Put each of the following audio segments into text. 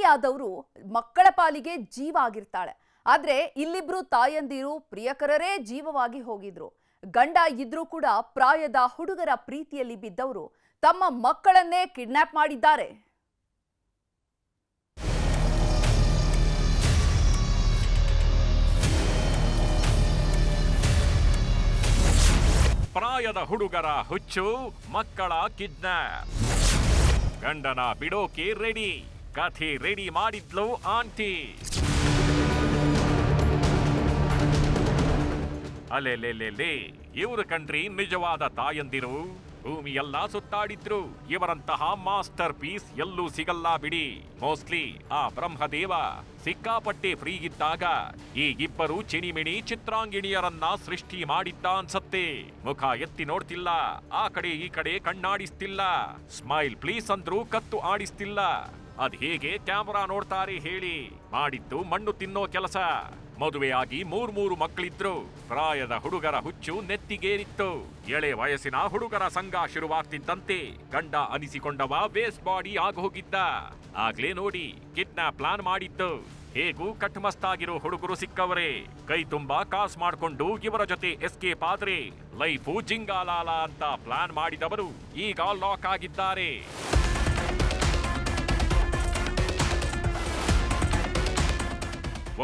ತಾಯಿಯಾದವರು ಮಕ್ಕಳ ಪಾಲಿಗೆ ಜೀವ ಆಗಿರ್ತಾಳೆ. ಆದ್ರೆ ಇಲ್ಲಿಬ್ರು ತಾಯಂದಿರು ಪ್ರಿಯಕರರೇ ಜೀವವಾಗಿ ಹೋಗಿದ್ರು. ಗಂಡ ಇದ್ರೂ ಕೂಡ ಪ್ರಾಯದ ಹುಡುಗರ ಪ್ರೀತಿಯಲ್ಲಿ ಬಿದ್ದವರು ತಮ್ಮ ಮಕ್ಕಳನ್ನೇ ಕಿಡ್ನಾಪ್ ಮಾಡಿದ್ದಾರೆ. ಪ್ರಾಯದ ಹುಡುಗರ ಹುಚ್ಚು, ಮಕ್ಕಳ ಕಿಡ್ನಾಪ್. ಗಂಡನ ಬಿಡೋಕೆ ರೆಡಿ, ಕಥೆ ರೆಡಿ ಮಾಡಿದ್ಲು ಆಂಟಿ. ಅಲೆಲೆಲೆಲೆ, ಇವರು ಕಂಡ್ರಿ ನಿಜವಾದ ತಾಯಂದಿರು. ಭೂಮಿಯೆಲ್ಲ ಸುತ್ತಾಡಿದ್ರು, ಇವರಂತಹ ಮಾಸ್ಟರ್ ಪೀಸ್ ಎಲ್ಲೂ ಸಿಗಲ್ಲ ಬಿಡಿ. ಮೋಸ್ಟ್ಲಿ ಆ ಬ್ರಹ್ಮದೇವ ಸಿಕ್ಕಾಪಟ್ಟೆ ಫ್ರೀ ಇದ್ದಾಗ ಈ ಇಬ್ಬರು ಚಿಣಿಮಿಣಿ ಚಿತ್ರಾಂಗಿಣಿಯರನ್ನ ಸೃಷ್ಟಿ ಮಾಡಿದ್ದ ಅನ್ಸತ್ತೆ. ಮುಖ ಎತ್ತಿ ನೋಡ್ತಿಲ್ಲ, ಆ ಕಡೆ ಈ ಕಡೆ ಕಣ್ಣಾಡಿಸ್ತಿಲ್ಲ, ಸ್ಮೈಲ್ ಪ್ಲೀಸ್ ಅಂದ್ರೂ ಕತ್ತು ಆಡಿಸ್ತಿಲ್ಲ. ಅದ್ ಹೇಗೆ ಕ್ಯಾಮರಾ ನೋಡ್ತಾರೆ ಹೇಳಿ? ಮಾಡಿದ್ದು ಮಣ್ಣು ತಿನ್ನೋ ಕೆಲಸ. ಮದುವೆಯಾಗಿ ಮೂರು ಮಕ್ಕಳಿದ್ರು. ಪ್ರಾಯದ ಹುಡುಗರ ಹುಚ್ಚು ನೆತ್ತಿಗೇರಿತ್ತು. ಎಳೆ ವಯಸ್ಸಿನ ಹುಡುಗರ ಸಂಘ ಶುರುವಾಗ್ತಿದ್ದಂತೆ ಗಂಡ ಅನಿಸಿಕೊಂಡವ ವೇಸ್ಟ್ ಬಾಡಿ ಆಗೋಗಿದ್ದ. ಆಗ್ಲೇ ನೋಡಿ ಕಿಡ್ನಾಪ್ ಪ್ಲಾನ್ ಮಾಡಿದ್ದು. ಹೇಗೂ ಕಟ್ಮಸ್ತಾಗಿರೋ ಹುಡುಗರು ಸಿಕ್ಕವರೇ. ಕೈ ತುಂಬಾ ಕಾಸ್ ಮಾಡ್ಕೊಂಡು ಇವರ ಜೊತೆ ಎಸ್ಕೇಪ್ ಆದ್ರೆ ಲೈಫು ಜಿಂಗಾಲಾಲ ಅಂತ ಪ್ಲಾನ್ ಮಾಡಿದವರು ಈಗ ಲಾಕ್ ಆಗಿದ್ದಾರೆ.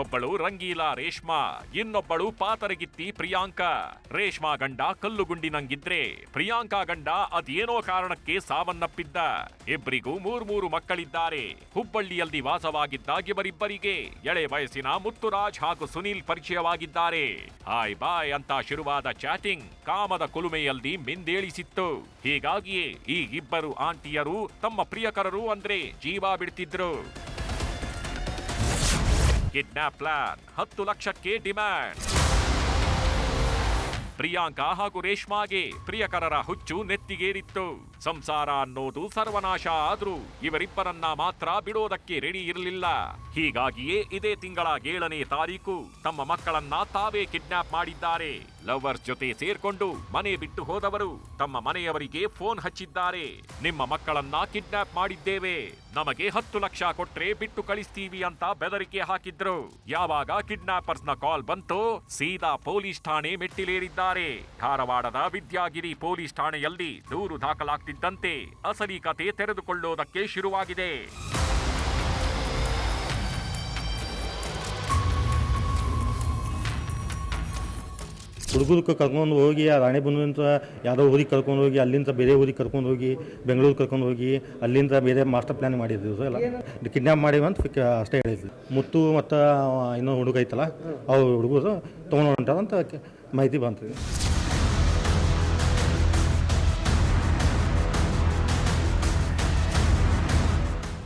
ಒಬ್ಬಳು ರಂಗೀಲಾ ರೇಷ್ಮಾ, ಇನ್ನೊಬ್ಬಳು ಪಾತರಗಿತ್ತಿ ಪ್ರಿಯಾಂಕಾ. ರೇಷ್ಮಾ ಗಂಡ ಕಲ್ಲುಗುಂಡಿನಂಗಿದ್ರೆ ಪ್ರಿಯಾಂಕಾ ಗಂಡ ಅದೇನೋ ಕಾರಣಕ್ಕೆ ಸಾವನ್ನಪ್ಪಿದ್ದ. ಇಬ್ಬರಿಗೂ ಮೂರು ಮಕ್ಕಳಿದ್ದಾರೆ. ಹುಬ್ಬಳ್ಳಿಯಲ್ಲಿ ವಾಸವಾಗಿದ್ದ ಇವರಿಬ್ಬರಿಗೆ ಎಳೆ ವಯಸ್ಸಿನ ಮುತ್ತುರಾಜ್ ಹಾಗೂ ಸುನೀಲ್ ಪರಿಚಯವಾಗಿದ್ದಾರೆ. ಹಾಯ್ ಬಾಯ್ ಅಂತ ಶುರುವಾದ ಚಾಟಿಂಗ್ ಕಾಮದ ಕುಲುಮೆಯಲ್ಲಿ ಮಿಂದೇಳಿಸಿತ್ತು. ಹೀಗಾಗಿಯೇ ಈ ಇಬ್ಬರು ಆಂಟಿಯರು ತಮ್ಮ ಪ್ರಿಯಕರರು ಅಂದ್ರೆ ಜೀವ ಬಿಡ್ತಿದ್ರು. ಕಿಡ್ನಾಪ್ ಪ್ಲಾನ್, 10 ಲಕ್ಷಕ್ಕೆ ಡಿಮ್ಯಾಂಡ್. ಪ್ರಿಯಾಂಕಾ ಹಾಗೂ ರೇಷ್ಮಾಗೆ ಪ್ರಿಯಕರರ ಹುಚ್ಚು ನೆತ್ತಿಗೇರಿತ್ತು. ಸಂಸಾರ ಅನ್ನೋದು ಸರ್ವನಾಶ ಆದ್ರೂ ಇವರಿಬ್ಬರನ್ನ ಮಾತ್ರ ಬಿಡೋದಕ್ಕೆ ರೆಡಿ ಇರಲಿಲ್ಲ. ಹೀಗಾಗಿಯೇ ಇದೇ ತಿಂಗಳ 7ನೇ ತಾರೀಕು ತಮ್ಮ ಮಕ್ಕಳನ್ನ ತಾವೇ ಕಿಡ್ನಾಪ್ ಮಾಡಿದ್ದಾರೆ. ಲವರ್ಸ್ ಜೊತೆ ಸೇರ್ಕೊಂಡು ಮನೆ ಬಿಟ್ಟು ಹೋದವರು ತಮ್ಮ ಮನೆಯವರಿಗೆ ಫೋನ್ ಹಚ್ಚಿದ್ದಾರೆ. ನಿಮ್ಮ ಮಕ್ಕಳನ್ನ ಕಿಡ್ನಾಪ್ ಮಾಡಿದ್ದೇವೆ, ನಮಗೆ 10 ಲಕ್ಷ ಕೊಟ್ರೆ ಬಿಟ್ಟು ಕಳಿಸ್ತೀವಿ ಅಂತ ಬೆದರಿಕೆ ಹಾಕಿದ್ರು. ಯಾವಾಗ ಕಿಡ್ನಾಪರ್ಸ್ ನ ಕಾಲ್ ಬಂತೋ ಸೀದಾ ಪೊಲೀಸ್ ಠಾಣೆ ಮೆಟ್ಟಿಲೇರಿದ್ದಾರೆ. ಧಾರವಾಡದ ವಿದ್ಯಾಗಿರಿ ಪೊಲೀಸ್ ಠಾಣೆಯಲ್ಲಿ ದೂರು ದಾಖಲಾಗ್ತಿದ್ದಂತೆ ಅಸಲಿ ಕತೆ ತೆರೆದುಕೊಳ್ಳೋದಕ್ಕೆ ಶುರುವಾಗಿದೆ. ಹುಡುಗರು ಕರ್ಕೊಂಡು ಹೋಗಿ ರಾಣೆಬೆನ್ನೂರಿಂದ ಯಾವುದೋ ಊರಿಗೆ ಕರ್ಕೊಂಡು ಹೋಗಿ ಅಲ್ಲಿಂದ ಬೇರೆ ಊರಿಗೆ ಕರ್ಕೊಂಡು ಹೋಗಿ ಬೆಂಗಳೂರು ಕರ್ಕೊಂಡು ಹೋಗಿ ಅಲ್ಲಿಂದ ಬೇರೆ ಮಾಸ್ಟರ್ ಪ್ಲ್ಯಾನ್ ಮಾಡಿದ್ರು. ಎಲ್ಲ ಕಿಡ್ನಾಪ್ ಮಾಡಿವಿ ಅಂತ ಅಷ್ಟೇ ಹೇಳಿದ್ವಿ. ಮುತ್ತು ಮತ್ತು ಇನ್ನೊಂದು ಹುಡುಗ ಐತಲ್ಲ ಅವ್ರು ಹುಡುಗರು ತೊಗೊಂಡು ಹೊಂಟಾರಂತ ಮಾಹಿತಿ ಬಂತು.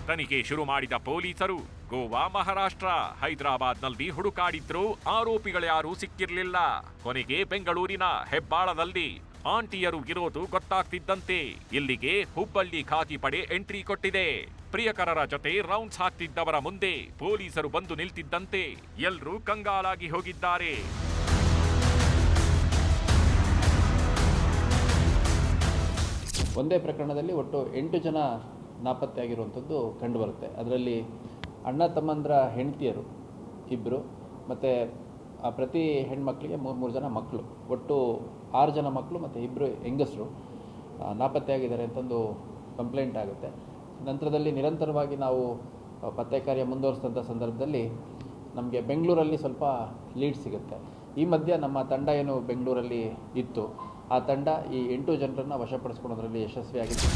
ತನಿಖೆ ಶುರು ಮಾಡಿದ ಪೊಲೀಸರು ಗೋವಾ, ಮಹಾರಾಷ್ಟ್ರ, ಹೈದರಾಬಾದ್ನಲ್ಲಿ ಹುಡುಕಾಡಿದ್ರು. ಆರೋಪಿಗಳ್ಯಾರೂ ಸಿಕ್ಕಿರ್ಲಿಲ್ಲ. ಕೊನೆಗೆ ಬೆಂಗಳೂರಿನ ಹೆಬ್ಬಾಳದಲ್ಲಿ ಆಂಟಿಯರು ಇರೋದು ಗೊತ್ತಾಗ್ತಿದ್ದಂತೆ ಇಲ್ಲಿಗೆ ಹುಬ್ಬಳ್ಳಿ ಖಾಕಿ ಪಡೆ ಎಂಟ್ರಿ ಕೊಟ್ಟಿದೆ. ಪ್ರಿಯಕರರ ಜೊತೆ ರೌಂಡ್ಸ್ ಹಾಕ್ತಿದ್ದವರ ಮುಂದೆ ಪೊಲೀಸರು ಬಂದು ನಿಲ್ತಿದ್ದಂತೆ ಎಲ್ರೂ ಕಂಗಾಲಾಗಿ ಹೋಗಿದ್ದಾರೆ. ಒಂದೇ ಪ್ರಕರಣದಲ್ಲಿ ಒಟ್ಟು 8 ಜನ ನಾಪತ್ತೆಯಾಗಿರುವಂಥದ್ದು ಕಂಡುಬರುತ್ತೆ. ಅದರಲ್ಲಿ ಅಣ್ಣ ತಮ್ಮಂದ್ರ ಹೆಂಡತಿಯರು ಇಬ್ಬರು, ಮತ್ತು ಪ್ರತಿ ಹೆಣ್ಮಕ್ಳಿಗೆ 3 ಜನ ಮಕ್ಕಳು, ಒಟ್ಟು 6 ಜನ ಮಕ್ಕಳು ಮತ್ತು 2 ಹೆಂಗಸರು ನಾಪತ್ತೆಯಾಗಿದ್ದಾರೆ ಅಂತಂದು ಕಂಪ್ಲೇಂಟ್ ಆಗುತ್ತೆ. ನಂತರದಲ್ಲಿ ನಿರಂತರವಾಗಿ ನಾವು ಪತ್ತೆ ಕಾರ್ಯ ಮುಂದುವರಿಸಿದಂಥ ಸಂದರ್ಭದಲ್ಲಿ ನಮಗೆ ಬೆಂಗಳೂರಲ್ಲಿ ಸ್ವಲ್ಪ ಲೀಡ್ ಸಿಗುತ್ತೆ. ಈ ಮಧ್ಯೆ ನಮ್ಮ ತಂಡ ಏನು ಬೆಂಗಳೂರಲ್ಲಿ ಇತ್ತು, ಆ ತಂಡ ಈ 8 ಜನರನ್ನು ವಶಪಡಿಸಿಕೊಳ್ಳೋದ್ರಲ್ಲಿ ಯಶಸ್ವಿಯಾಗಿತ್ತು.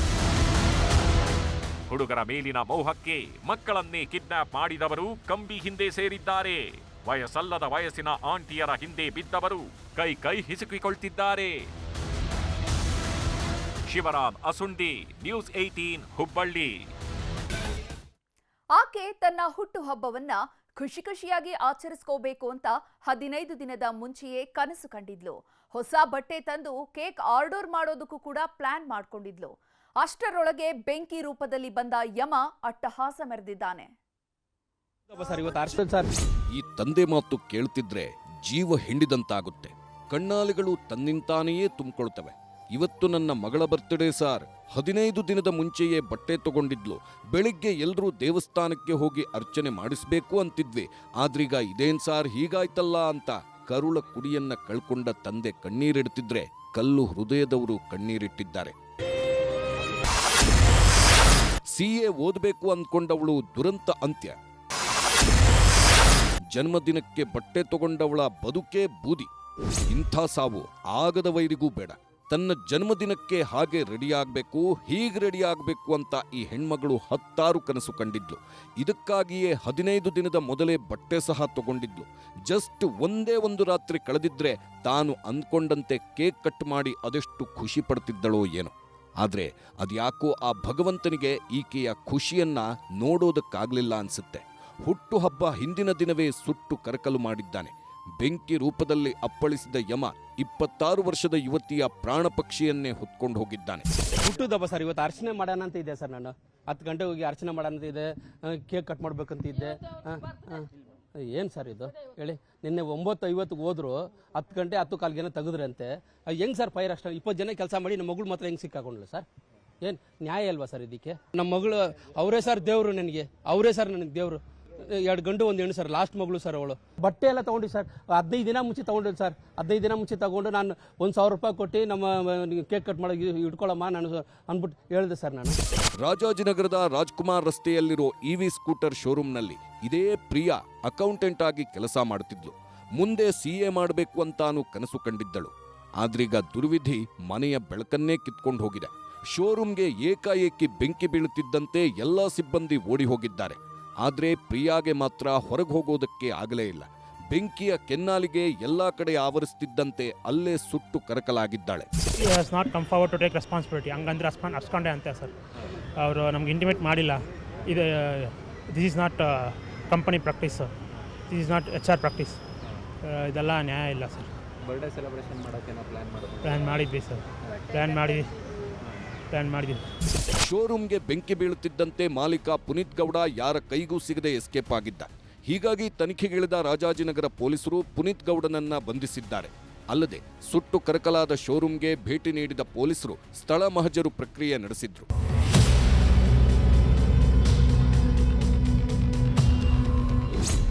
ಹುಡುಗರ ಮೇಲಿನ ಮೋಹಕ್ಕೆ ಮಕ್ಕಳನ್ನೇ ಕಿಡ್ನಾಪ್ ಮಾಡಿದವರು ಕಂಬಿ ಹಿಂದೆ ಸೇರಿದ್ದಾರೆ. ವಯಸ್ಸಲ್ಲದ ವಯಸ್ಸಿನ ಆಂಟಿಯರ ಹಿಂದೆ ಬಿದ್ದವರು ಕೈ ಹಿಸುಕಿಕೊಳ್ತಿದ್ದಾರೆ. ಶಿವರಾಮ್ ಅಸುಂಡಿ, ನ್ಯೂಸ್ 18 ಹುಬ್ಬಳ್ಳಿ. ಆಕೆ ತನ್ನ ಹುಟ್ಟುಹಬ್ಬವನ್ನ ಖುಷಿಯಾಗಿ ಆಚರಿಸ್ಕೋಬೇಕು ಅಂತ 15 ದಿನದ ಮುಂಚೆಯೇ ಕನಸು ಕಂಡಿದ್ಲು. ಹೊಸ ಬಟ್ಟೆ ತಂದು ಕೇಕ್ ಆರ್ಡರ್ ಮಾಡೋದಕ್ಕೂ ಕೂಡ ಪ್ಲಾನ್ ಮಾಡ್ಕೊಂಡಿದ್ಲು. ಅಷ್ಟರೊಳಗೆ ಬೆಂಕಿ ರೂಪದಲ್ಲಿ ಬಂದ ಯಮ ಅಟ್ಟಹಾಸ ಮೆರೆದಿದ್ದಾನೆ. ಈ ತಂದೆ ಮಾತು ಕೇಳ್ತಿದ್ರೆ ಜೀವ ಹಿಂಡಿದಂತಾಗುತ್ತೆ. ಕಣ್ಣಾಲಿಗಳು ತನ್ನಿಂತಾನೆಯೇ ತುಂಬಿಕೊಳ್ತವೆ. ಇವತ್ತು ನನ್ನ ಮಗಳ ಬರ್ತ್ಡೇ ಸಾರ್, 15 ದಿನದ ಮುಂಚೆಯೇ ಬಟ್ಟೆ ತಗೊಂಡಿದ್ಲು. ಬೆಳಿಗ್ಗೆ ಎಲ್ರೂ ದೇವಸ್ಥಾನಕ್ಕೆ ಹೋಗಿ ಅರ್ಚನೆ ಮಾಡಿಸ್ಬೇಕು ಅಂತಿದ್ವಿ, ಆದ್ರೀಗ ಇದೇನ್ ಸಾರ್ ಹೀಗಾಯ್ತಲ್ಲ ಅಂತ ಕರುಳ ಕುಡಿಯನ್ನ ಕಳ್ಕೊಂಡ ತಂದೆ ಕಣ್ಣೀರಿಡ್ತಿದ್ರೆ ಕಲ್ಲು ಹೃದಯದವರು ಕಣ್ಣೀರಿಟ್ಟಿದ್ದಾರೆ. CA ಓದಬೇಕು ಅಂದ್ಕೊಂಡವಳು ದುರಂತ ಅಂತ್ಯ. ಜನ್ಮದಿನಕ್ಕೆ ಬಟ್ಟೆ ತಗೊಂಡವಳ ಬದುಕೇ ಬೂದಿ. ಇಂಥ ಸಾವು ಆಗದ ವೈರಿಗೂ ಬೇಡ. ತನ್ನ ಜನ್ಮದಿನಕ್ಕೆ ಹಾಗೆ ರೆಡಿಯಾಗಬೇಕು, ಹೀಗೆ ರೆಡಿಯಾಗಬೇಕು ಅಂತ ಈ ಹೆಣ್ಮಗಳು 10 ಕನಸು ಕಂಡಿದ್ಲು. ಇದಕ್ಕಾಗಿಯೇ 15 ದಿನದ ಮೊದಲೇ ಬಟ್ಟೆ ಸಹ ತಗೊಂಡಿದ್ಲು. ಜಸ್ಟ್ ಒಂದೇ ಒಂದು ರಾತ್ರಿ ಕಳೆದಿದ್ರೆ ತಾನು ಅಂದ್ಕೊಂಡಂತೆ ಕೇಕ್ ಕಟ್ ಮಾಡಿ ಅದೆಷ್ಟು ಖುಷಿ ಪಡ್ತಿದ್ದಳೋ ಏನೋ. ಆದ್ರೆ ಅದ್ಯಾಕೋ ಆ ಭಗವಂತನಿಗೆ ಈಕೆಯ ಖುಷಿಯನ್ನ ನೋಡೋದಕ್ಕಾಗ್ಲಿಲ್ಲ ಅನ್ಸುತ್ತೆ. ಹುಟ್ಟುಹಬ್ಬ ಹಿಂದಿನ ದಿನವೇ ಸುಟ್ಟು ಕರಕಲು ಮಾಡಿದ್ದಾನೆ. ಬೆಂಕಿ ರೂಪದಲ್ಲಿ ಅಪ್ಪಳಿಸಿದ ಯಮ 26 ವರ್ಷದ ಯುವತಿಯ ಪ್ರಾಣ ಪಕ್ಷಿಯನ್ನೇ ಹೊತ್ಕೊಂಡು ಹೋಗಿದ್ದಾನೆ. ಹುಟ್ಟುದಬ್ಬ ಸರ್, ಇವತ್ತು ಅರ್ಚನೆ ಮಾಡೋಣ ಅಂತ ಇದೆ ಸರ್. ನಾನು 10 ಗಂಟೆ ಹೋಗಿ ಅರ್ಚನೆ ಮಾಡೋಣ ಅಂತ ಇದೆ, ಕೇಕ್ ಕಟ್ ಮಾಡ್ಬೇಕಂತ ಇದ್ದೆ. ಏನು ಸರ್ ಇದು ಹೇಳಿ? ನಿನ್ನೆ 9:50 ಹೋದ್ರು 10 ಗಂಟೆ 10:15 ತೆಗೆದ್ರಂತೆ. ಹೆಂಗ್ ಸರ್ ಫೈರ್ ಅಷ್ಟ 20 ಜನ ಕೆಲಸ ಮಾಡಿ ನಮ್ಮ ಮಗಳು ಮಾತ್ರ ಹೆಂಗ್ ಸಿಕ್ಕಾಕೊಂಡ್ಲು ಸರ್? ಏನು ನ್ಯಾಯ ಅಲ್ವಾ ಸರ್ ಇದಕ್ಕೆ? ನಮ್ಮ ಮಗಳು ಅವರೇ ಸರ್ ದೇವರು, ನನಗೆ ಅವರೇ ಸರ್ ನನಗೆ ದೇವರು. 2 ಗಂಟು 1 ಹೆಣ್ಣು ಸರ್, ಲಾಸ್ಟ್ ಮಗಳು ಸರ್ ಅವಳು. ಬಟ್ಟೆ ಎಲ್ಲ ತಗೊಂಡು ಸರ್ 15 ದಿನ ಮುಂಚೆ ತಗೊಂಡಿದ್ದು ಸರ್. 15 ದಿನ ಮುಂಚೆ ತಗೊಂಡು ನಾನು 1,000 ರೂಪಾಯಿ ಕೊಟ್ಟು ನಮ್ಮ ಕೇಕ್ ಕಟ್ ಮಾಡಿ ಇಟ್ಕೊಳ್ಳಮ್ಮ ನಾನು ಅಂದ್ಬಿಟ್ಟು ಹೇಳಿದೆ ಸರ್ ನಾನು. ರಾಜಾಜಿನಗರದ ರಾಜ್ಕುಮಾರ್ ರಸ್ತೆಯಲ್ಲಿರೋ EV ಸ್ಕೂಟರ್ ಶೋರೂಮ್ನಲ್ಲಿ ಇದೇ ಪ್ರಿಯಾ ಅಕೌಂಟೆಂಟ್ ಆಗಿ ಕೆಲಸ ಮಾಡುತ್ತಿದ್ಲು. ಮುಂದೆ CA ಮಾಡಬೇಕು ಅಂತಾನು ಕನಸು ಕಂಡಿದ್ದಳು. ಆದ್ರೀಗ ದುರ್ವಿಧಿ ಮನೆಯ ಬೆಳಕನ್ನೇ ಕಿತ್ಕೊಂಡು ಹೋಗಿದೆ. ಶೋರೂಮ್ಗೆ ಏಕಾಏಕಿ ಬೆಂಕಿ ಬೀಳುತ್ತಿದ್ದಂತೆ ಎಲ್ಲಾ ಸಿಬ್ಬಂದಿ ಓಡಿ ಹೋಗಿದ್ದಾರೆ. ಆದ್ರೆ ಪ್ರಿಯಾಗೆ ಮಾತ್ರ ಹೊರಗೆ ಹೋಗೋದಕ್ಕೆ ಆಗಲೇ ಇಲ್ಲ. ಬೆಂಕಿಯ ಕೆನ್ನಾಲಿಗೆ ಎಲ್ಲಾ ಕಡೆ ಆವರಿಸುತ್ತಿದ್ದಂತೆ ಅಲ್ಲೇ ಸುಟ್ಟು ಕರಕಲಾಗಿದ್ದಾಳೆ. Not come forward to take responsibility. ಹಂಗಂದ್ರೆ ಅರ್ಸ್ಕೊಂಡೆ ಅಂತೆ ಸರ್. ಅವರು ನಮ್ಗೆ ಇಂಟಿಮೇಟ್ ಮಾಡಿಲ್ಲ. ಇದು this is not company practice, this is not HR practice. ಇದೆಲ್ಲ ನ್ಯಾಯ ಇಲ್ಲ ಸರ್. ಬರ್ಡೇ ಸೆಲೆಬ್ರೇಷನ್ ಮಾಡೋಕೆ ಪ್ಲ್ಯಾನ್ ಮಾಡಿದ್ವಿ ಸರ್, ಪ್ಲ್ಯಾನ್ ಮಾಡಿದ್ವಿ. ಶೋರೂಮ್ಗೆ ಬೆಂಕಿ ಬೀಳುತ್ತಿದ್ದಂತೆ ಮಾಲೀಕ ಪುನೀತ್ ಗೌಡ ಯಾರ ಕೈಗೂ ಸಿಗದೆ ಎಸ್ಕೇಪ್ ಆಗಿದ್ದ. ಹೀಗಾಗಿ ತನಿಖೆಗಿಳಿದ ರಾಜಾಜಿನಗರ ಪೊಲೀಸರು ಪುನೀತ್ ಗೌಡನನ್ನ ಬಂಧಿಸಿದ್ದಾರೆ. ಅಲ್ಲದೆ ಸುಟ್ಟು ಕರಕಲಾದ ಶೋರೂಮ್ಗೆ ಭೇಟಿ ನೀಡಿದ ಪೊಲೀಸರು ಸ್ಥಳ ಮಹಜರು ಪ್ರಕ್ರಿಯೆ ನಡೆಸಿದ್ರು.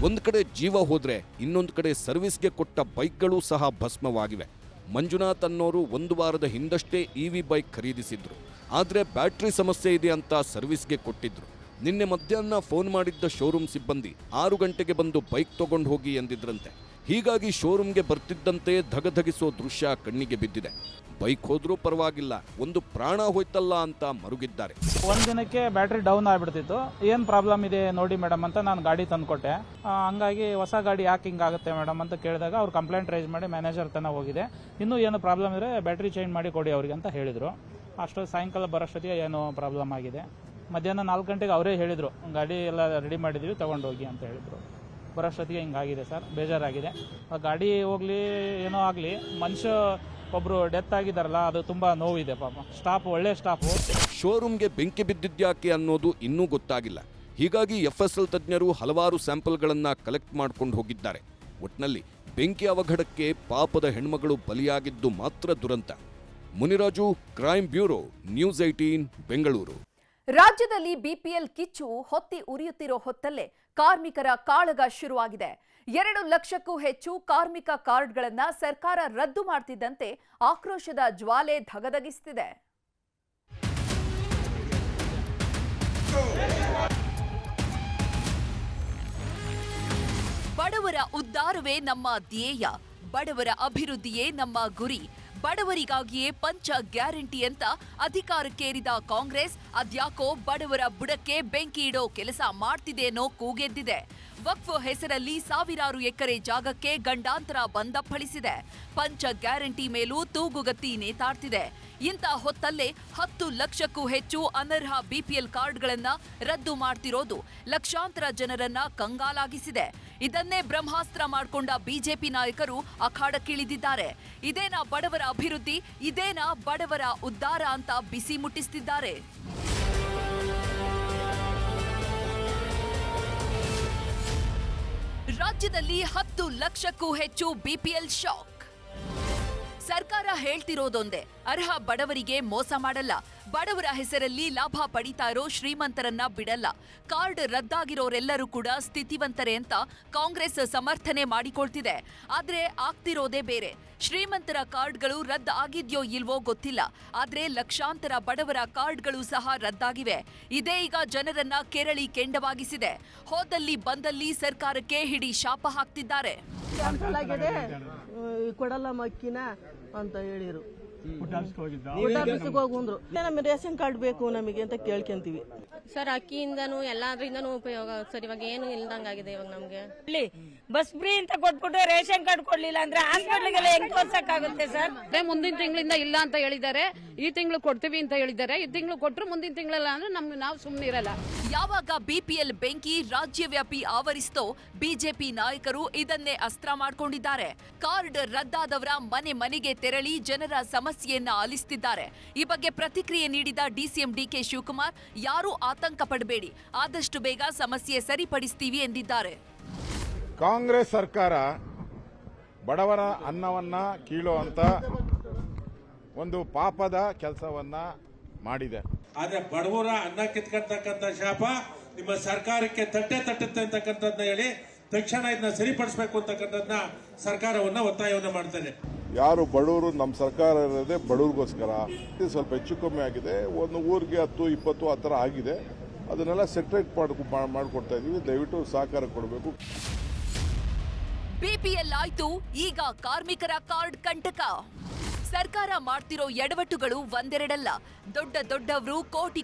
ಒಂದ್ ಕಡೆ ಜೀವ ಹೋದ್ರೆ ಇನ್ನೊಂದು ಕಡೆ ಸರ್ವಿಸ್ಗೆ ಕೊಟ್ಟ ಬೈಕ್ಗಳು ಸಹ ಭಸ್ಮವಾಗಿವೆ. ಮಂಜುನಾಥ್ ಅನ್ನೋರು 1 ವಾರದ ಹಿಂದಷ್ಟೇ EV ಬೈಕ್ ಖರೀದಿಸಿದ್ರು. ಆದ್ರೆ ಬ್ಯಾಟ್ರಿ ಸಮಸ್ಯೆ ಇದೆ ಅಂತ ಸರ್ವಿಸ್ಗೆ ಕೊಟ್ಟಿದ್ರು. ನಿನ್ನೆ ಮಧ್ಯಾಹ್ನ ಫೋನ್ ಮಾಡಿದ್ದ ಶೋರೂಮ್ ಸಿಬ್ಬಂದಿ 6 ಗಂಟೆಗೆ ಬಂದು ಬೈಕ್ ತಗೊಂಡು ಹೋಗಿ ಎಂದಿದ್ರಂತೆ. ಹೀಗಾಗಿ ಶೋರೂಮ್ಗೆ ಬರ್ತಿದ್ದಂತೆ ಧಗಧಗಿಸೋ ದೃಶ್ಯ ಕಣ್ಣಿಗೆ ಬಿದ್ದಿದೆ. ಬೈಕ್ ಹೋದ್ರೂ ಪರವಾಗಿಲ್ಲ, ಒಂದು ಪ್ರಾಣ ಹೋಯ್ತಲ್ಲ ಅಂತ ಮರುಗಿದ್ದಾರೆ. ಒಂದಿನಕ್ಕೆ ಬ್ಯಾಟ್ರಿ ಡೌನ್ ಆಗಿಬಿಡ್ತಿತ್ತು. ಏನು ಪ್ರಾಬ್ಲಮ್ ಇದೆ ನೋಡಿ ಮೇಡಮ್ ಅಂತ ನಾನು ಗಾಡಿ ತಂದುಕೊಟ್ಟೆ. ಹಂಗಾಗಿ ಹೊಸ ಗಾಡಿ ಯಾಕೆ ಹಿಂಗಾಗುತ್ತೆ ಮೇಡಮ್ ಅಂತ ಕೇಳಿದಾಗ ಅವ್ರು ಕಂಪ್ಲೇಂಟ್ ರೈಸ್ ಮಾಡಿ ಮ್ಯಾನೇಜರ್ ತನಕ ಹೋಗಿದೆ. ಇನ್ನೂ ಏನು ಪ್ರಾಬ್ಲಮ್ ಇದ್ರೆ ಬ್ಯಾಟ್ರಿ ಚೇಂಜ್ ಮಾಡಿ ಕೊಡಿ ಅವ್ರಿಗೆ ಅಂತ ಹೇಳಿದರು. ಅಷ್ಟು ಸಾಯಂಕಾಲ ಬರೋಷ್ಟೊತ್ತಿಗೆ ಏನೋ ಪ್ರಾಬ್ಲಮ್ ಆಗಿದೆ. ಮಧ್ಯಾಹ್ನ 4 ಗಂಟೆಗೆ ಅವರೇ ಹೇಳಿದರು, ಗಾಡಿ ಎಲ್ಲ ರೆಡಿ ಮಾಡಿದ್ವಿ ತೊಗೊಂಡೋಗಿ ಅಂತ ಹೇಳಿದರು. ಬರೋಷ್ಟೊತ್ತಿಗೆ ಹಿಂಗಾಗಿದೆ ಸರ್, ಬೇಜಾರಾಗಿದೆ. ಗಾಡಿ ಹೋಗಲಿ ಏನೋ ಆಗಲಿ, ಮನುಷ್ಯ ಒಬ್ಬರು ಡೆತ್ ಆಗಿದ್ದಾರಲ್ಲ, ಅದು ತುಂಬ ನೋವಿದೆ ಪಾಪ. ಸ್ಟಾಫ್ ಒಳ್ಳೆ ಸ್ಟಾಫು. ಶೋರೂಮ್ಗೆ ಬೆಂಕಿ ಬಿದ್ದಿದ್ಯಾಕೆ ಅನ್ನೋದು ಇನ್ನೂ ಗೊತ್ತಾಗಿಲ್ಲ. ಹೀಗಾಗಿ FSL ತಜ್ಞರು ಹಲವಾರು ಸ್ಯಾಂಪಲ್ಗಳನ್ನ ಕಲೆಕ್ಟ್ ಮಾಡ್ಕೊಂಡು ಹೋಗಿದ್ದಾರೆ. ಒಟ್ನಲ್ಲಿ ಬೆಂಕಿ ಅವಘಡಕ್ಕೆ ಪಾಪದ ಹೆಣ್ಮಗಳು ಬಲಿಯಾಗಿದ್ದು ಮಾತ್ರ ದುರಂತ. Muniraju, crime bureau, news 18 Bengaluru. ರಾಜ್ಯದಲ್ಲಿ BPL ಕಿಚ್ಚು ಹೊತ್ತಿ ಉರಿಯುತ್ತಿರೋ ಹೊತ್ತಲ್ಲೇ ಕಾರ್ಮಿಕರ ಕಾಳಗ ಶುರುವಾಗಿದೆ. 2 ಲಕ್ಷಕ್ಕೂ ಹೆಚ್ಚು ಕಾರ್ಮಿಕ ಕಾರ್ಡ್ಗಳನ್ನ ಸರ್ಕಾರ ರದ್ದು ಮಾಡ್ತಿದ್ದಂತೆ ಆಕ್ರೋಶದ ಜ್ವಾಲೆ ಧಗಧಗಿಸುತ್ತಿದೆ. ಬಡವರ ಉದ್ಧಾರವೇ ನಮ್ಮ ಧ್ಯೇಯ, ಬಡವರ ಅಭಿವೃದ್ಧಿಯೇ ನಮ್ಮ ಗುರಿ, ಬಡವರಿಗಾಗಿಯೇ ಪಂಚ ಗ್ಯಾರಂಟಿ ಅಂತ ಅಧಿಕಾರಕ್ಕೇರಿದ ಕಾಂಗ್ರೆಸ್ ಅದ್ಯಾಕೋ ಬಡವರ ಬುಡಕ್ಕೆ ಬೆಂಕಿ ಇಡೋ ಕೆಲಸ ಮಾಡ್ತಿದೆ ಅನ್ನೋ ಕೂಗೆದ್ದಿದೆ. ವಕ್ಫ್ ಹೆಸರಲ್ಲಿ ಸಾವಿರಾರು ಎಕರೆ ಜಾಗಕ್ಕೆ ಗಂಡಾಂತರ ಬಂದಪ್ಪಳಿಸಿದೆ. ಪಂಚ ಗ್ಯಾರಂಟಿ ಮೇಲೂ ತೂಗುಗತ್ತಿ ನೇತಾಡ್ತಿದೆ. ಇಂಥ ಹೊತ್ತಲ್ಲೇ 10 ಲಕ್ಷಕ್ಕೂ ಹೆಚ್ಚು ಅನರ್ಹ BPL ಕಾರ್ಡ್ಗಳನ್ನ ರದ್ದು ಮಾಡ್ತಿರೋದು ಲಕ್ಷಾಂತರ ಜನರನ್ನ ಕಂಗಾಲಾಗಿಸಿದೆ. ಇದನ್ನೇ ಬ್ರಹ್ಮಾಸ್ತ್ರ ಮಾಡಿಕೊಂಡ ಬಿಜೆಪಿ ನಾಯಕರು ಅಖಾಡಕ್ಕಿಳಿದಿದ್ದಾರೆ. ಇದೇನಾ ಬಡವರ ಅಭಿವೃದ್ಧಿ, ಇದೇನಾ ಬಡವರ ಉದ್ಧಾರ ಅಂತ ಬಿಸಿ ಮುಟ್ಟಿಸ್ತಿದ್ದಾರೆ. ರಾಜ್ಯದಲ್ಲಿ 10 ಲಕ್ಷಕ್ಕೂ ಹೆಚ್ಚು BPL ಶಾಕ್. ಸರ್ಕಾರ ಹೇಳ್ತಿರೋದೊಂದೇ, ಅರ್ಹ ಬಡವರಿಗೆ ಮೋಸ ಮಾಡಲ್ಲ, ಬಡವರ ಹೆಸರಲ್ಲಿ ಲಾಭ ಪಡಿತಾ ಇರೋ ಶ್ರೀಮಂತರನ್ನ ಬಿಡಲ್ಲ, ಕಾರ್ಡ್ ರದ್ದಾಗಿರೋರೆಲ್ಲರೂ ಕೂಡ ಸ್ಥಿತಿವಂತರೇ ಅಂತ ಕಾಂಗ್ರೆಸ್ ಸಮರ್ಥನೆ ಮಾಡಿಕೊಳ್ತಿದೆ. ಆದ್ರೆ ಆಗ್ತಿರೋದೇ ಬೇರೆ. ಶ್ರೀಮಂತರ ಕಾರ್ಡ್ಗಳು ರದ್ದು ಆಗಿದ್ಯೋ ಇಲ್ವೋ ಗೊತ್ತಿಲ್ಲ, ಆದ್ರೆ ಲಕ್ಷಾಂತರ ಬಡವರ ಕಾರ್ಡ್ಗಳು ಸಹ ರದ್ದಾಗಿವೆ. ಇದೇ ಈಗ ಜನರನ್ನ ಕೆರಳಿ ಕೆಂಡವಾಗಿಸಿದೆ. ಹೋದಲ್ಲಿ ಬಂದಲ್ಲಿ ಸರ್ಕಾರಕ್ಕೆ ಹಿಡಿ ಶಾಪ ಹಾಕ್ತಿದ್ದಾರೆ. ಕ್ಯಾನ್ಸಲ್ ಆಗಿದೆ, ಕೊಡಲ್ಲ ಮಕ್ಕಿನ ಅಂತ ಹೇಳಿರು. ಊಟ ಆಫೀಸಿಗೆ ಹೋಗುಂದ್ರು. ನಮಗೆ ರೇಷನ್ ಕಾರ್ಡ್ ಬೇಕು ನಮಗೆ ಅಂತ ಕೇಳ್ಕೊಂತೀವಿ. ಸರ್ ಅಕ್ಕಿಯಿಂದನೂ ಎಲ್ಲಾದ್ರಿಂದನೂ ಉಪಯೋಗ ಸರ್. ಇವಾಗ ಏನು ಇಲ್ದಂಗಾಗಿದೆ ಇವಾಗ ನಮ್ಗೆ. ಬಸ್ ಫ್ರೀ ಅಂತ ಕೊಟ್ಬಿಟ್ಟು ರೇಷನ್ ಕಾರ್ಡ್ ಕೊಡ್ಲಿಲ್ಲ ಅಂದ್ರೆ ಹಾಸ್ಪಿಟಲ್ಗೆಲ್ಲ ಹೆಂಗ್ ತೋರ್ಸಕ್ಕಾಗುತ್ತೆ ಸರ್? ಮುಂದಿನ ತಿಂಗಳಿಂದ ಇಲ್ಲ ಅಂತ ಹೇಳಿದ್ದಾರೆ, ಈ ತಿಂಗಳು ಕೊಡ್ತೀವಿ ಅಂತ ಹೇಳಿದ್ದಾರೆ. ಈ ತಿಂಗಳು ಕೊಟ್ಟರು ಮುಂದಿನ ತಿಂಗಳಲ್ಲ ಅಂದ್ರೆ ನಾವು ಸುಮ್ಮನೆ ಇರಲ್ಲ. ಯಾವಾಗ ಬಿಪಿಎಲ್ ಬೆಂಕಿ ರಾಜ್ಯವ್ಯಾಪಿ ಆವರಿಸ್ತೋ ಬಿಜೆಪಿ ನಾಯಕರು ಇದನ್ನೇ ಅಸ್ತ್ರ ಮಾಡ್ಕೊಂಡಿದ್ದಾರೆ. ಕಾರ್ಡ್ ರದ್ದಾದವರ ಮನೆ ಮನೆಗೆ ತೆರಳಿ ಜನರ ಸಮಸ್ಯೆಯನ್ನ ಆಲಿಸುತ್ತಿದ್ದಾರೆ. ಈ ಬಗ್ಗೆ ಪ್ರತಿಕ್ರಿಯೆ ನೀಡಿದ ಡಿಸಿಎಂ ಡಿಕೆ ಶಿವಕುಮಾರ್, ಯಾರೂ ಆತಂಕ ಪಡಬೇಡಿ, ಆದಷ್ಟು ಬೇಗ ಸಮಸ್ಯೆ ಸರಿಪಡಿಸ್ತೀವಿ ಎಂದಿದ್ದಾರೆ. ಕಾಂಗ್ರೆಸ್ ಸರ್ಕಾರ ಬಡವರ ಅನ್ನವನ್ನ ಕೀಳುವಂತ ಒಂದು ಪಾಪದ ಕೆಲಸವನ್ನ ಮಾಡಿದೆ. ಆದ್ರೆ ಬಡವರ ಅನ್ನ ಕಿತ್ಕೊಳ್ತಕ್ಕಂಥ ಶಾಪ ನಿಮ್ಮ ಸರ್ಕಾರಕ್ಕೆ ತಟ್ಟುತ್ತೆ ಅಂತಕ್ಕಂಥದ್ದನ್ನ ಹೇಳಿ ತಕ್ಷಣ ಇದನ್ನ ಸರಿಪಡಿಸಬೇಕು ಅಂತಕ್ಕಂಥದ್ದನ್ನ ಸರ್ಕಾರವನ್ನ ಒತ್ತಾಯವನ್ನ ಮಾಡ್ತಾರೆ. ಯಾರು ಬಡವರು, ನಮ್ಮ ಸರ್ಕಾರ ಇರೋದೇ ಬಡವ್ರಿಗೋಸ್ಕರ. ಇದು ಸ್ವಲ್ಪ ಹೆಚ್ಚು ಕಮ್ಮಿ ಆಗಿದೆ. ಒಂದು ಊರಿಗೆ 10-20 ಆ ಥರ ಆಗಿದೆ. ಅದನ್ನೆಲ್ಲ ಸೆಟ್ರೇಟ್ ಮಾಡ್ಕೊಡ್ತಾ ಇದೀವಿ. ದಯವಿಟ್ಟು ಸಹಕಾರ ಕೊಡಬೇಕು. ಬಿಪಿಎಲ್ ಆಯ್ತು, ಈಗ ಕಾರ್ಮಿಕರ ಕಾರ್ಡ್ ಕಂಟಕ. ಸರ್ಕಾರ ಮಾಡ್ತಿರೋ ಎಡವಟ್ಟುಗಳು ಒಂದೆರಡಲ್ಲ. ದೊಡ್ಡವರು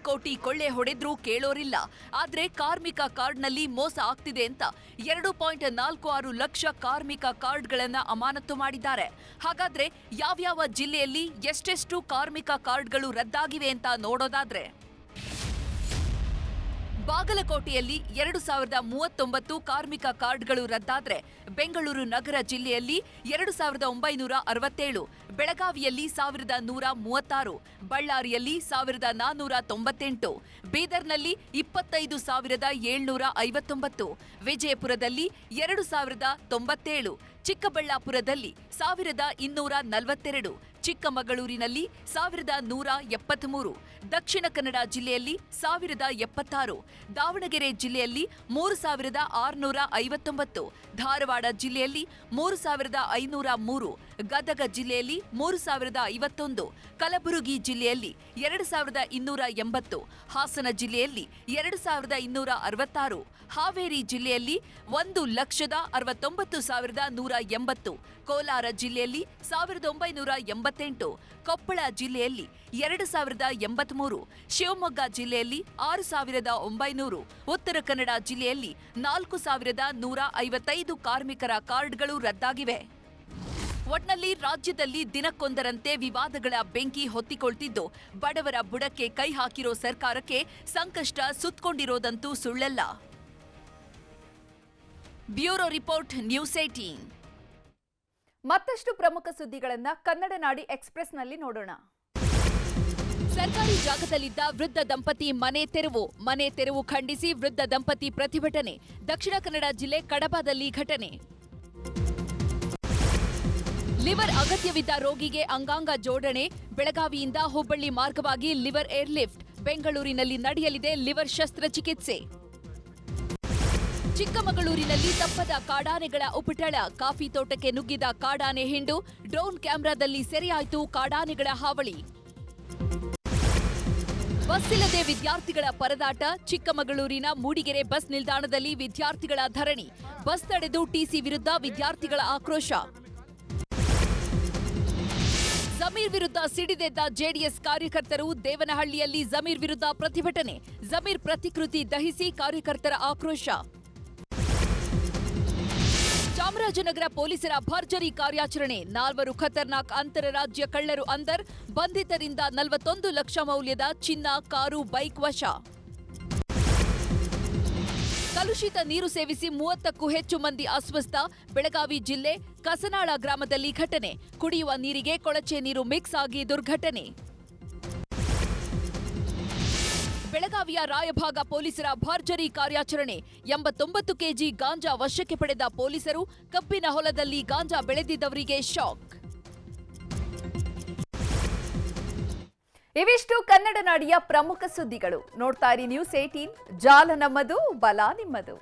ಕೋಟಿ ಕೊಳ್ಳೆ ಹೊಡೆದ್ರೂ ಕೇಳೋರಿಲ್ಲ. ಆದ್ರೆ ಕಾರ್ಮಿಕ ಕಾರ್ಡ್ನಲ್ಲಿ ಮೋಸ ಆಗ್ತಿದೆ ಅಂತ 2.46 ಲಕ್ಷ ಕಾರ್ಮಿಕ ಕಾರ್ಡ್ಗಳನ್ನ ಅಮಾನತು ಮಾಡಿದ್ದಾರೆ. ಹಾಗಾದ್ರೆ ಯಾವ್ಯಾವ ಜಿಲ್ಲೆಯಲ್ಲಿ ಎಷ್ಟೆಷ್ಟು ಕಾರ್ಮಿಕ ಕಾರ್ಡ್ಗಳು ರದ್ದಾಗಿವೆ ಅಂತ ನೋಡೋದಾದ್ರೆ, ಬಾಗಲಕೋಟೆಯಲ್ಲಿ 2039 ಕಾರ್ಮಿಕ ಕಾರ್ಡ್ಗಳು ರದ್ದಾದ್ರೆ, ಬೆಂಗಳೂರು ನಗರ ಜಿಲ್ಲೆಯಲ್ಲಿ 2967, ಬೆಳಗಾವಿಯಲ್ಲಿ 1136, ಬಳ್ಳಾರಿಯಲ್ಲಿ 1498, ಬೀದರ್ನಲ್ಲಿ 25,759, ವಿಜಯಪುರದಲ್ಲಿ 2097, ಚಿಕ್ಕಬಳ್ಳಾಪುರದಲ್ಲಿ 1242, ಚಿಕ್ಕಮಗಳೂರಿನಲ್ಲಿ 1173, ದಕ್ಷಿಣ ಕನ್ನಡ ಜಿಲ್ಲೆಯಲ್ಲಿ 1076, ದಾವಣಗೆರೆ ಜಿಲ್ಲೆಯಲ್ಲಿ 3659, ಧಾರವಾಡ ಜಿಲ್ಲೆಯಲ್ಲಿ 3503, ಗದಗ ಜಿಲ್ಲೆಯಲ್ಲಿ 3051, ಕಲಬುರಗಿ ಜಿಲ್ಲೆಯಲ್ಲಿ 2280, ಹಾಸನ ಜಿಲ್ಲೆಯಲ್ಲಿ 2266, ಹಾವೇರಿ ಜಿಲ್ಲೆಯಲ್ಲಿ 1,69,180, ಕೋಲಾರ ಜಿಲ್ಲೆಯಲ್ಲಿ 1988, ಕೊಪ್ಪಳ ಜಿಲ್ಲೆಯಲ್ಲಿ 2083, ಶಿವಮೊಗ್ಗ ಜಿಲ್ಲೆಯಲ್ಲಿ 6,900, ಉತ್ತರ ಕನ್ನಡ ಜಿಲ್ಲೆಯಲ್ಲಿ 4,155 ಕಾರ್ಮಿಕರ ಕಾರ್ಡ್ಗಳು ರದ್ದಾಗಿವೆ. ಒಟ್ನಲ್ಲಿ ರಾಜ್ಯದಲ್ಲಿ ದಿನಕ್ಕೊಂದರಂತೆ ವಿವಾದಗಳ ಬೆಂಕಿ ಹೊತ್ತಿಕೊಳ್ತಿದ್ದು, ಬಡವರ ಬುಡಕ್ಕೆ ಕೈ ಹಾಕಿರೋ ಸರ್ಕಾರಕ್ಕೆ ಸಂಕಷ್ಟ ಸುತ್ತಕೊಂಡಿರೋದಂತೂ ಸುಳ್ಳಲ್ಲ. Bureau report, news 18. ಮತ್ತಷ್ಟು ಪ್ರಮುಖ ಸುದ್ದಿಗಳನ್ನ ಕನ್ನಡ ನಾಡಿ ಎಕ್ಸ್‌ಪ್ರೆಸ್‌ನಲ್ಲಿ ನೋಡೋಣ. ಸರ್ಕಾರಿ ಜಾಗದಲ್ಲಿದ್ದ ವೃದ್ಧ ದಂಪತಿ ಮನೆ ತೆರವು ಖಂಡಿಸಿ ವೃದ್ಧ ದಂಪತಿ ಪ್ರತಿಭಟನೆ. ದಕ್ಷಿಣ ಕನ್ನಡ ಜಿಲ್ಲೆ ಕಡಬದಲ್ಲಿ ಘಟನೆ. ಲಿವರ್ ಅಗತ್ಯವಿದ್ದ ರೋಗಿಗೆ ಅಂಗಾಂಗ ಜೋಡಣೆ. ಬೆಳಗಾವಿಯಿಂದ ಹುಬ್ಬಳ್ಳಿ ಮಾರ್ಗವಾಗಿ ಲಿವರ್ ಏರ್ಲಿಫ್ಟ್. ಬೆಂಗಳೂರಿನಲ್ಲಿ ನಡೆಯಲಿದೆ ಲಿವರ್ ಶಸ್ತ್ರಚಿಕಿತ್ಸೆ. ಚಿಕ್ಕಮಗಳೂರಿನಲ್ಲಿ ತಪ್ಪದ ಕಾಡಾನೆಗಳ ಉಪಟಳ. ಕಾಫಿ ತೋಟಕ್ಕೆ ನುಗ್ಗಿದ ಕಾಡಾನೆ ಹಿಂಡು. ಡ್ರೋನ್ ಕ್ಯಾಮೆರಾದಲ್ಲಿ ಸೆರೆಯಾಯಿತು ಕಾಡಾನೆಗಳ ಹಾವಳಿ. ಬಸ್ ಇಲ್ಲದೆ ವಿದ್ಯಾರ್ಥಿಗಳ ಪರದಾಟ. ಚಿಕ್ಕಮಗಳೂರಿನ ಮೂಡಿಗೆರೆ ಬಸ್ ನಿಲ್ದಾಣದಲ್ಲಿ ವಿದ್ಯಾರ್ಥಿಗಳ ಧರಣಿ. ಬಸ್ ತಡೆದು ಟಿಸಿ ವಿರುದ್ಧ ವಿದ್ಯಾರ್ಥಿಗಳ ಆಕ್ರೋಶ. ಜಮೀರ್ ವಿರುದ್ಧ ಸಿಡಿದೆದ್ದ ಜೆಡಿಎಸ್ ಕಾರ್ಯಕರ್ತರು. ದೇವನಹಳ್ಳಿಯಲ್ಲಿ ಜಮೀರ್ ವಿರುದ್ಧ ಪ್ರತಿಭಟನೆ. ಜಮೀರ್ ಪ್ರತಿಕೃತಿ ದಹಿಸಿ ಕಾರ್ಯಕರ್ತರ ಆಕ್ರೋಶ. ಚಾಮರಾಜನಗರ ಪೊಲೀಸರ ಭರ್ಜರಿ ಕಾರ್ಯಾಚರಣೆ. 4 ಖತರ್ನಾಕ್ ಅಂತರರಾಜ್ಯ ಕಳ್ಳರು ಅಂದರ್. ಬಂಧಿತರಿಂದ 41 ಲಕ್ಷ ಮೌಲ್ಯದ ಚಿನ್ನ, ಕಾರು, ಬೈಕ್ ವಶ. ಕಲುಷಿತ ನೀರು ಸೇವಿಸಿ 30ಕ್ಕೂ ಹೆಚ್ಚು ಮಂದಿ ಅಸ್ವಸ್ಥ. ಬೆಳಗಾವಿ ಜಿಲ್ಲೆ ಕಸನಾಳ ಗ್ರಾಮದಲ್ಲಿ ಘಟನೆ. ಕುಡಿಯುವ ನೀರಿಗೆ ಕೊಳಚೆ ನೀರು ಮಿಕ್ಸ್ ಆಗಿ ದುರ್ಘಟನೆ. ಬೆಳಗಾವಿಯ ರಾಯಭಾಗ ಪೊಲೀಸರ ಭರ್ಜರಿ ಕಾರ್ಯಾಚರಣೆ. 89 ಕೆಜಿ ಗಾಂಜಾ ವಶಕ್ಕೆ ಪಡೆದ ಪೊಲೀಸರು. ಕಬ್ಬಿನ ಹೊಲದಲ್ಲಿ ಗಾಂಜಾ ಬೆಳೆದಿದ್ದವರಿಗೆ ಶಾಕ್. ಇವಿಷ್ಟು ಕನ್ನಡ ನಾಡಿಯ ಪ್ರಮುಖ ಸುದ್ದಿಗಳು. ನೋಡ್ತಾ ಇರಿ ನ್ಯೂಸ್ 18, ಜಾಲ ನಮ್ಮದು, ಬಲ ನಿಮ್ಮದು.